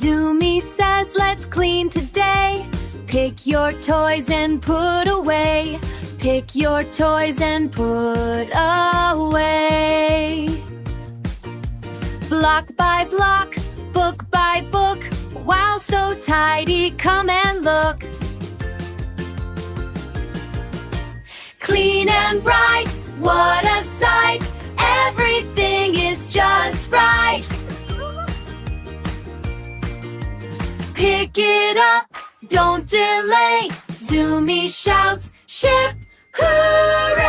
Zoomi says let's clean today. Pick your toys and put away. Pick your toys and put away. Block by block, book by book. Wow, so tidy, come and look. Clean and bright, what a sight. Everything is just right. Pick it up, don't delay. Zoomi shouts, ship, hooray!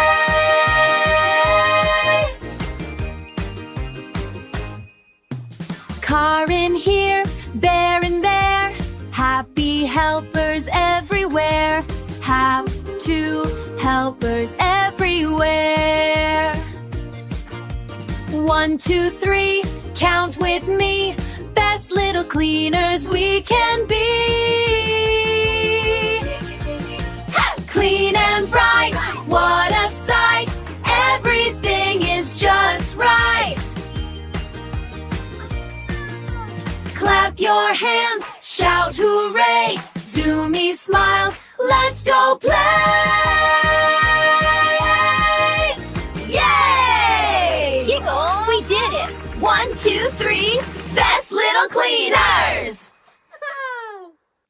Car in here, bear in there. Happy helpers everywhere. Have to helpers everywhere. 1, 2, 3, count with me. Best little cleaners we can be. Clean and bright, what a sight. Everything is just right. Clap your hands, shout hooray. Zoomi smiles, let's go play! Yay! Giggle! We did it! 1, 2, 3, best little cleaners!